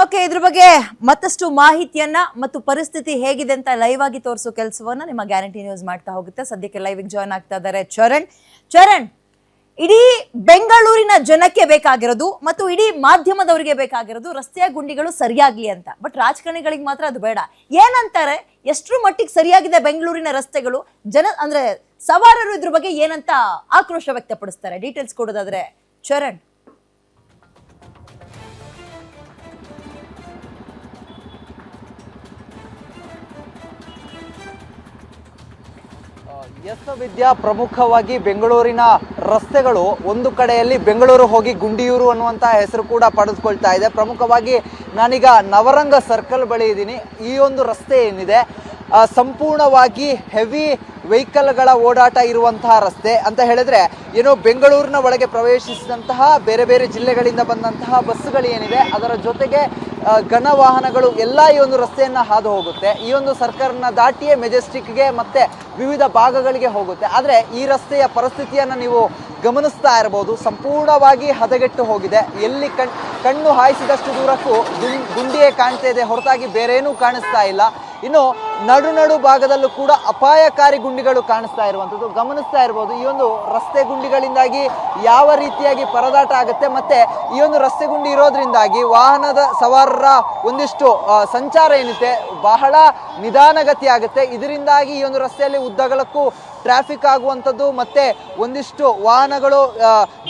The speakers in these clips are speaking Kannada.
ಓಕೆ, ಇದ್ರ ಬಗ್ಗೆ ಮತ್ತಷ್ಟು ಮಾಹಿತಿಯನ್ನ ಮತ್ತು ಪರಿಸ್ಥಿತಿ ಹೇಗಿದೆ ಅಂತ ಲೈವ್ ಆಗಿ ತೋರಿಸೋ ಕೆಲಸವನ್ನ ನಿಮ್ಮ ಗ್ಯಾರಂಟಿ ನ್ಯೂಸ್ ಮಾಡ್ತಾ ಹೋಗುತ್ತೆ. ಸದ್ಯಕ್ಕೆ ಲೈವ್ ಜಾಯ್ನ್ ಆಗ್ತಾ ಇದ್ದಾರೆ ಚರಣ್. ಇಡೀ ಬೆಂಗಳೂರಿನ ಜನಕ್ಕೆ ಬೇಕಾಗಿರೋದು ಮತ್ತು ಇಡೀ ಮಾಧ್ಯಮದವರಿಗೆ ಬೇಕಾಗಿರೋದು ರಸ್ತೆಯ ಗುಂಡಿಗಳು ಸರಿಯಾಗ್ಲಿ ಅಂತ. ಬಟ್ ರಾಜಕಾರಣಿಗಳಿಗೆ ಮಾತ್ರ ಅದು ಬೇಡ. ಏನಂತಾರೆ, ಎಷ್ಟರ ಮಟ್ಟಿಗೆ ಸರಿಯಾಗಿದೆ ಬೆಂಗಳೂರಿನ ರಸ್ತೆಗಳು, ಅಂದ್ರೆ ಸವಾರರು ಇದ್ರ ಬಗ್ಗೆ ಏನಂತ ಆಕ್ರೋಶ ವ್ಯಕ್ತಪಡಿಸ್ತಾರೆ? ಡೀಟೇಲ್ಸ್ ಕೊಡೋದಾದ್ರೆ ಚರಣ್. ಎಸ್ ವಿದ್ಯಾ, ಪ್ರಮುಖವಾಗಿ ಬೆಂಗಳೂರಿನ ರಸ್ತೆಗಳು ಒಂದು ಕಡೆಯಲ್ಲಿ ಬೆಂಗಳೂರು ಹೋಗಿ ಗುಂಡಿಯೂರು ಅನ್ನುವಂಥ ಹೆಸರು ಕೂಡ ಪಡೆದುಕೊಳ್ತಾ ಇದೆ. ಪ್ರಮುಖವಾಗಿ ನಾನೀಗ ನವರಂಗ ಸರ್ಕಲ್ ಬಳಿ ಇದ್ದೀನಿ. ಈ ಒಂದು ರಸ್ತೆ ಏನಿದೆ ಸಂಪೂರ್ಣವಾಗಿ ಹೆವಿ ವೆಹಿಕಲ್ಗಳ ಓಡಾಟ ಇರುವಂತಹ ರಸ್ತೆ ಅಂತ ಹೇಳಿದ್ರೆ ಏನೋ ಬೆಂಗಳೂರಿನ ಒಳಗೆ ಪ್ರವೇಶಿಸಿದಂತಹ ಬೇರೆ ಬೇರೆ ಜಿಲ್ಲೆಗಳಿಂದ ಬಂದಂತಹ ಬಸ್ಸುಗಳು ಏನಿದೆ ಅದರ ಜೊತೆಗೆ ಘನ ವಾಹನಗಳು ಎಲ್ಲ ಈ ಒಂದು ರಸ್ತೆಯನ್ನು ಹಾದು ಹೋಗುತ್ತೆ. ಈ ಒಂದು ಸರ್ಕಲ್ನ ದಾಟಿಯೇ ಮೆಜೆಸ್ಟಿಕ್ಗೆ ಮತ್ತೆ ವಿವಿಧ ಭಾಗಗಳಿಗೆ ಹೋಗುತ್ತೆ. ಆದರೆ ಈ ರಸ್ತೆಯ ಪರಿಸ್ಥಿತಿಯನ್ನು ನೀವು ಗಮನಿಸ್ತಾ ಇರಬಹುದು, ಸಂಪೂರ್ಣವಾಗಿ ಹದಗೆಟ್ಟು ಹೋಗಿದೆ. ಎಲ್ಲಿ ಕಣ್ಣು ಹಾಯಿಸಿದಷ್ಟು ದೂರಕ್ಕೂ ಗುಂಡಿಯೇ ಕಾಣ್ತಾ ಇದೆ, ಹೊರತಾಗಿ ಬೇರೇನೂ ಕಾಣಿಸ್ತಾ ಇಲ್ಲ. ಇನ್ನು ನಡು ಭಾಗದಲ್ಲೂ ಕೂಡ ಅಪಾಯಕಾರಿ ಗುಂಡಿಗಳು ಕಾಣಿಸ್ತಾ ಇರುವಂಥದ್ದು ಗಮನಿಸ್ತಾ ಇರ್ಬೋದು. ಈ ಒಂದು ರಸ್ತೆ ಗುಂಡಿಗಳಿಂದಾಗಿ ಯಾವ ರೀತಿಯಾಗಿ ಪರದಾಟ ಆಗುತ್ತೆ, ಮತ್ತೆ ಈ ಒಂದು ರಸ್ತೆ ಗುಂಡಿ ಇರೋದ್ರಿಂದಾಗಿ ವಾಹನದ ಸವಾರರ ಒಂದಿಷ್ಟು ಸಂಚಾರ ಏನಿದೆ ಬಹಳ ನಿಧಾನಗತಿ ಆಗುತ್ತೆ. ಇದರಿಂದಾಗಿ ಈ ಒಂದು ರಸ್ತೆಯಲ್ಲಿ ಉದ್ದಗಲಕ್ಕೂ ಟ್ರಾಫಿಕ್ ಆಗುವಂಥದ್ದು ಮತ್ತೆ ಒಂದಿಷ್ಟು ವಾಹನಗಳು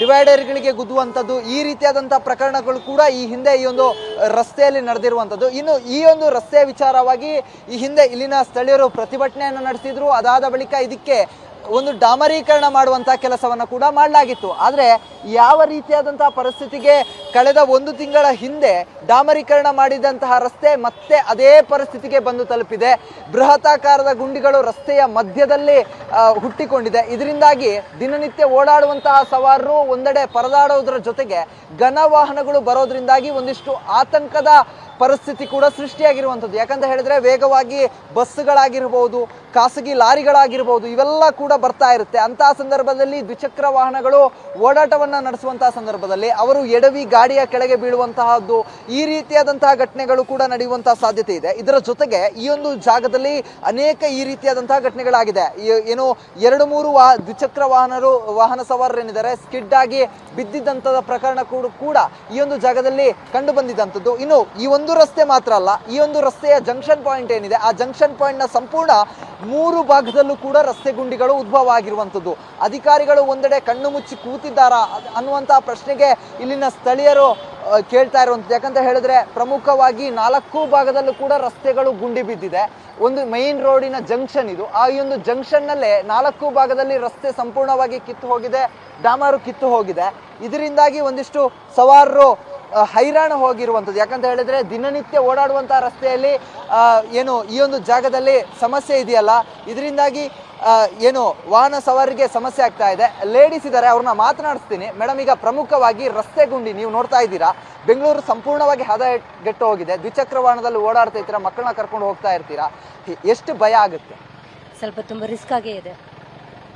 ಡಿವೈಡರ್ಗಳಿಗೆ ಗುದ್ದುವಂಥದ್ದು, ಈ ರೀತಿಯಾದಂಥ ಪ್ರಕರಣಗಳು ಕೂಡ ಈ ಹಿಂದೆ ಈ ಒಂದು ರಸ್ತೆಯಲ್ಲಿ ನಡೆದಿರುವಂಥದ್ದು. ಇನ್ನು ಈ ಒಂದು ರಸ್ತೆ ವಿಚಾರವಾಗಿ ಈ ಹಿಂದೆ ಇಲ್ಲಿನ ಸ್ಥಳೀಯರು ಪ್ರತಿಭಟನೆಯನ್ನು ನಡೆಸಿದ್ರು. ಅದಾದ ಬಳಿಕ ಇದಕ್ಕೆ ಒಂದು ಡಾಮರೀಕರಣ ಮಾಡುವಂತಹ ಕೆಲಸವನ್ನು ಕೂಡ ಮಾಡಲಾಗಿತ್ತು. ಆದರೆ ಯಾವ ರೀತಿಯಾದಂತಹ ಪರಿಸ್ಥಿತಿಗೆ ಕಳೆದ 1 ತಿಂಗಳ ಹಿಂದೆ ಡಾಮರೀಕರಣ ಮಾಡಿದಂತಹ ರಸ್ತೆ ಮತ್ತೆ ಅದೇ ಪರಿಸ್ಥಿತಿಗೆ ಬಂದು ತಲುಪಿದೆ. ಬೃಹತಾಕಾರದ ಗುಂಡಿಗಳು ರಸ್ತೆಯ ಮಧ್ಯದಲ್ಲಿ ಹುಟ್ಟಿಕೊಂಡಿದೆ. ಇದರಿಂದಾಗಿ ದಿನನಿತ್ಯ ಓಡಾಡುವಂತಹ ಸವಾರರು ಒಂದೆಡೆ ಪರದಾಡೋದ್ರ ಜೊತೆಗೆ ಘನ ವಾಹನಗಳು ಬರೋದ್ರಿಂದಾಗಿ ಒಂದಿಷ್ಟು ಆತಂಕದ ಪರಿಸ್ಥಿತಿ ಕೂಡ ಸೃಷ್ಟಿಯಾಗಿರುವಂಥದ್ದು. ಯಾಕಂತ ಹೇಳಿದ್ರೆ ವೇಗವಾಗಿ ಬಸ್ಸುಗಳಾಗಿರ್ಬೋದು, ಖಾಸಗಿ ಲಾರಿಗಳಾಗಿರ್ಬೋದು, ಇವೆಲ್ಲ ಕೂಡ ಬರ್ತಾ ಇರುತ್ತೆ. ಅಂತಹ ಸಂದರ್ಭದಲ್ಲಿ ದ್ವಿಚಕ್ರ ವಾಹನಗಳು ಓಡಾಟವನ್ನು ನಡೆಸುವಂತಹ ಸಂದರ್ಭದಲ್ಲಿ ಅವರು ಎಡವಿ ಗಾಡಿಯ ಕೆಳಗೆ ಬೀಳುವಂತಹದ್ದು, ಈ ರೀತಿಯಾದಂತಹ ಘಟನೆಗಳು ಕೂಡ ನಡೆಯುವಂತಹ ಸಾಧ್ಯತೆ ಇದೆ. ಇದರ ಜೊತೆಗೆ ಈ ಒಂದು ಜಾಗದಲ್ಲಿ ಅನೇಕ ಈ ರೀತಿಯಾದಂತಹ ಘಟನೆಗಳಾಗಿದೆ. ಏನು 2-3 ದ್ವಿಚಕ್ರ ವಾಹನ ಸವಾರರೇನಿದ್ದಾರೆ ಸ್ಕಿಡ್ ಆಗಿ ಬಿದ್ದಿದ್ದಂತಹ ಪ್ರಕರಣ ಕೂಡ ಈ ಒಂದು ಜಾಗದಲ್ಲಿ ಕಂಡು ಬಂದಿದ್ದಂಥದ್ದು. ಇನ್ನು ಈ ಒಂದು ರಸ್ತೆ ಮಾತ್ರ ಅಲ್ಲ, ಈ ಒಂದು ರಸ್ತೆಯ ಜಂಕ್ಷನ್ ಪಾಯಿಂಟ್ ಏನಿದೆ ಆ ಜಂಕ್ಷನ್ ಪಾಯಿಂಟ್ ನ ಸಂಪೂರ್ಣ 3 ಭಾಗದಲ್ಲೂ ಕೂಡ ರಸ್ತೆ ಗುಂಡಿಗಳು ಉದ್ಭವ ಆಗಿರುವಂಥದ್ದು. ಅಧಿಕಾರಿಗಳು ಒಂದೆಡೆ ಕಣ್ಣು ಮುಚ್ಚಿ ಕೂತಿದ್ದಾರಾ ಅನ್ನುವಂತಹ ಪ್ರಶ್ನೆಗೆ ಇಲ್ಲಿನ ಸ್ಥಳೀಯರು ಕೇಳ್ತಾ ಇರುವಂಥದ್ದು. ಯಾಕಂತ ಹೇಳಿದ್ರೆ ಪ್ರಮುಖವಾಗಿ 4 ಭಾಗದಲ್ಲೂ ಕೂಡ ರಸ್ತೆಗಳು ಗುಂಡಿ ಬಿದ್ದಿದೆ. ಒಂದು ಮೈನ್ ರೋಡಿನ ಜಂಕ್ಷನ್ ಇದು. ಆ ಈ ಒಂದು ಜಂಕ್ಷನ್ ನಲ್ಲೇ 4 ಭಾಗದಲ್ಲಿ ರಸ್ತೆ ಸಂಪೂರ್ಣವಾಗಿ ಕಿತ್ತು ಹೋಗಿದೆ, ಡಾಮರು ಕಿತ್ತು ಹೋಗಿದೆ. ಇದರಿಂದಾಗಿ ಒಂದಿಷ್ಟು ಸವಾರರು ಹೈರಾಣ ಹೋಗಿರುವಂಥದ್ದು. ಯಾಕಂತ ಹೇಳಿದ್ರೆ ದಿನನಿತ್ಯ ಓಡಾಡುವಂತಹ ರಸ್ತೆಯಲ್ಲಿ ಏನು ಈ ಒಂದು ಜಾಗದಲ್ಲಿ ಸಮಸ್ಯೆ ಇದೆಯಲ್ಲ, ಇದರಿಂದಾಗಿ ಏನು ವಾಹನ ಸವಾರಿಗೆ ಸಮಸ್ಯೆ ಆಗ್ತಾ ಇದೆ. ಲೇಡೀಸ್ ಇದ್ದಾರೆ, ಅವ್ರನ್ನ ಮಾತನಾಡಿಸ್ತೀನಿ. ಮೇಡಮ್, ಈಗ ಪ್ರಮುಖವಾಗಿ ರಸ್ತೆ ಗುಂಡಿ ನೀವು ನೋಡ್ತಾ ಇದ್ದೀರಾ, ಬೆಂಗಳೂರು ಸಂಪೂರ್ಣವಾಗಿ ಹದಗೆಟ್ಟು ಹೋಗಿದೆ. ದ್ವಿಚಕ್ರ ವಾಹನದಲ್ಲಿ ಓಡಾಡ್ತಾ ಇರ್ತೀರಾ, ಮಕ್ಕಳನ್ನ ಕರ್ಕೊಂಡು ಹೋಗ್ತಾ ಇರ್ತೀರಾ, ಎಷ್ಟು ಭಯ ಆಗುತ್ತೆ? ಸ್ವಲ್ಪ ತುಂಬ ರಿಸ್ಕ್ ಆಗೇ ಇದೆ,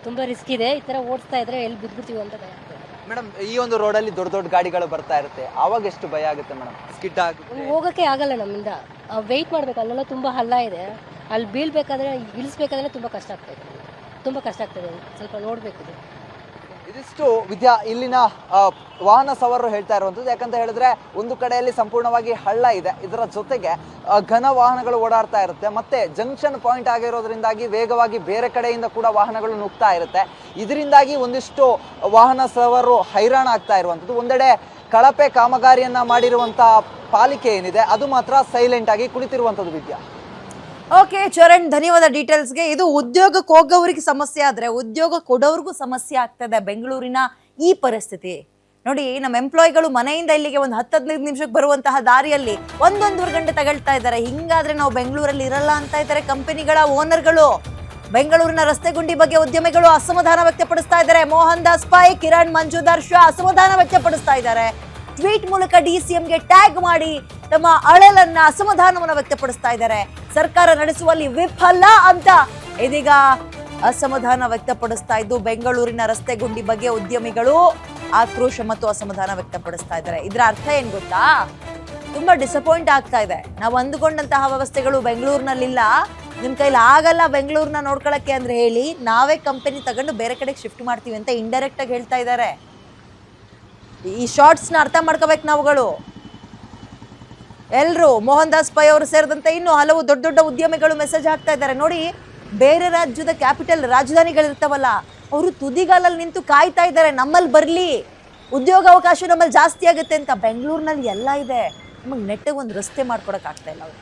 ತುಂಬ ರಿಸ್ಕ್ ಇದೆ. ಈ ಥರ ಓಡಿಸ್ತಾ ಇದ್ರೆ ಎಲ್ಲಿ ಬಿದ್ಬಿಡ್ತೀವಿ ಅಂತ ಭಯ ಆಗ್ತದೆ. ಮೇಡಮ್, ಈ ಒಂದು ರೋಡಲ್ಲಿ ದೊಡ್ಡ ಗಾಡಿಗಳು ಬರ್ತಾ ಇರುತ್ತೆ, ಆವಾಗ ಎಷ್ಟು ಭಯ ಆಗುತ್ತೆ ಮೇಡಮ್? ಸ್ಕಿಡ್ ಆಗುತ್ತೆ, ಹೋಗೋಕ್ಕೆ ಆಗಲ್ಲ ನಮ್ಮಿಂದ. ವೆಯ್ಟ್ ಮಾಡ್ಬೇಕು, ಅಲ್ಲೆಲ್ಲ ತುಂಬ ಹಳ್ಳ ಇದೆ, ಅಲ್ಲಿ ಬೀಳ್ಬೇಕಾದ್ರೆ ಇಳಿಸ್ಬೇಕಾದ್ರೆ ತುಂಬ ಕಷ್ಟ ಆಗ್ತಾಯಿದೆ, ಸ್ವಲ್ಪ ನೋಡಬೇಕು. ಇದಿಷ್ಟು ವಿದ್ಯಾ ಇಲ್ಲಿನ ವಾಹನ ಸವಾರರು ಹೇಳ್ತಾ ಇರುವಂಥದ್ದು. ಯಾಕಂತ ಹೇಳಿದ್ರೆ ಒಂದು ಕಡೆಯಲ್ಲಿ ಸಂಪೂರ್ಣವಾಗಿ ಹಳ್ಳ ಇದೆ, ಇದರ ಜೊತೆಗೆ ಘನ ವಾಹನಗಳು ಓಡಾಡ್ತಾ ಇರುತ್ತೆ, ಮತ್ತೆ ಜಂಕ್ಷನ್ ಪಾಯಿಂಟ್ ಆಗಿರೋದ್ರಿಂದಾಗಿ ವೇಗವಾಗಿ ಬೇರೆ ಕಡೆಯಿಂದ ಕೂಡ ವಾಹನಗಳು ನುಗ್ತಾ ಇರುತ್ತೆ. ಇದರಿಂದಾಗಿ ಒಂದಿಷ್ಟು ವಾಹನ ಸವಾರರು ಹೈರಾಣ ಆಗ್ತಾ ಇರುವಂಥದ್ದು. ಒಂದೆಡೆ ಕಳಪೆ ಕಾಮಗಾರಿಯನ್ನ ಮಾಡಿರುವಂತಹ ಪಾಲಿಕೆ ಏನಿದೆ ಅದು ಮಾತ್ರ ಸೈಲೆಂಟ್ ಆಗಿ ಕುಳಿತಿರುವಂಥದ್ದು. ವಿದ್ಯಾ, ಓಕೆ ಚರಣ್, ಧನ್ಯವಾದ ಡೀಟೇಲ್ಸ್ಗೆ. ಇದು ಉದ್ಯೋಗಕ್ಕೆ ಹೋಗೋರಿಗೆ ಸಮಸ್ಯೆ ಆದ್ರೆ ಉದ್ಯೋಗ ಕೊಡೋರ್ಗೂ ಸಮಸ್ಯೆ ಆಗ್ತದೆ ಬೆಂಗಳೂರಿನ ಈ ಪರಿಸ್ಥಿತಿ. ನೋಡಿ, ನಮ್ಮ ಎಂಪ್ಲಾಯಿಗಳು ಮನೆಯಿಂದ ಇಲ್ಲಿಗೆ ಒಂದು 10-15 ನಿಮಿಷಕ್ಕೆ ಬರುವಂತಹ ದಾರಿಯಲ್ಲಿ 1-1.5 ಗಂಟೆ ತಗೊಳ್ತಾ ಇದ್ದಾರೆ. ಹಿಂಗಾದ್ರೆ ನಾವು ಬೆಂಗಳೂರಲ್ಲಿ ಇರಲ್ಲ ಅಂತ ಇದ್ದಾರೆ ಕಂಪನಿಗಳ ಓನರ್ಗಳು. ಬೆಂಗಳೂರಿನ ರಸ್ತೆ ಗುಂಡಿ ಬಗ್ಗೆ ಉದ್ಯಮಿಗಳು ಅಸಮಾಧಾನ ವ್ಯಕ್ತಪಡಿಸ್ತಾ ಇದ್ದಾರೆ. ಮೋಹನ್ ದಾಸ್ ಪೈ, ಕಿರಣ್ ಮಂಜುದಾರ್ ಶಾ ಅಸಮಾಧಾನ ವ್ಯಕ್ತಪಡಿಸ್ತಾ ಇದ್ದಾರೆ. ಟ್ವೀಟ್ ಮೂಲಕ ಡಿಸಿಎಂಗೆ ಟ್ಯಾಗ್ ಮಾಡಿ ತಮ್ಮ ಅಳಲನ್ನ ಅಸಮಾಧಾನವನ್ನು ವ್ಯಕ್ತಪಡಿಸ್ತಾ ಇದ್ದಾರೆ. ಸರ್ಕಾರ ನಡೆಸುವಲ್ಲಿ ವಿಫಲ ಅಂತ ಇದೀಗ ಅಸಮಾಧಾನ ವ್ಯಕ್ತಪಡಿಸ್ತಾ ಇದ್ದು ಬೆಂಗಳೂರಿನ ರಸ್ತೆ ಗುಂಡಿ ಬಗ್ಗೆ ಉದ್ಯಮಿಗಳು ಆಕ್ರೋಶ ಮತ್ತು ಅಸಮಾಧಾನ ವ್ಯಕ್ತಪಡಿಸ್ತಾ ಇದ್ದಾರೆ. ಇದರ ಅರ್ಥ ಏನ್ ಗೊತ್ತಾ? ತುಂಬಾ ಡಿಸಪಾಯಿಂಟ್ ಆಗ್ತಾ ಇದೆ. ನಾವು ಅಂದುಕೊಂಡಂತಹ ವ್ಯವಸ್ಥೆಗಳು ಬೆಂಗಳೂರಿನಲ್ಲಿಲ್ಲ, ನಿಮ್ ಕೈಲಿ ಆಗಲ್ಲ ಬೆಂಗಳೂರನ್ನ ನೋಡ್ಕೊಳಕ್ಕೆ ಅಂದ್ರೆ ಹೇಳಿ, ನಾವೇ ಕಂಪನಿ ತಗೊಂಡು ಬೇರೆ ಕಡೆಗೆ ಶಿಫ್ಟ್ ಮಾಡ್ತೀವಿ ಅಂತ ಇಂಡೈರೆಕ್ಟ್ ಆಗಿ ಹೇಳ್ತಾ ಇದ್ದಾರೆ. ಈ ಶಾರ್ಟ್ಸ್ನ ಅರ್ಥ ಮಾಡ್ಕೋಬೇಕು ನಾವುಗಳು ಎಲ್ರು. ಮೋಹನ್ ದಾಸ್ ಪೈ ಅವರು ಸೇರಿದಂತೆ ಇನ್ನು ಹಲವು ದೊಡ್ಡ ದೊಡ್ಡ ಉದ್ಯಮಿಗಳು ಮೆಸೇಜ್ ಹಾಕ್ತಾ ಇದ್ದಾರೆ. ನೋಡಿ, ಬೇರೆ ರಾಜ್ಯದ ಕ್ಯಾಪಿಟಲ್ ರಾಜಧಾನಿಗಳಿರ್ತಾವಲ್ಲ, ಅವರು ತುದಿಗಾಲಲ್ಲಿ ನಿಂತು ಕಾಯ್ತಾ ಇದ್ದಾರೆ ನಮ್ಮಲ್ಲಿ ಬರ್ಲಿ, ಉದ್ಯೋಗ ಅವಕಾಶ ನಮ್ಮಲ್ಲಿ ಜಾಸ್ತಿ ಆಗುತ್ತೆ ಅಂತ. ಬೆಂಗಳೂರಿನಲ್ಲಿ ಎಲ್ಲ ಇದೆ, ನಮಗೆ ನೆಟ್ಟಿಗೆ ಒಂದು ರಸ್ತೆ ಮಾಡ್ಕೊಡಕ್ ಆಗ್ತಾ ಇಲ್ಲ ಅವರು.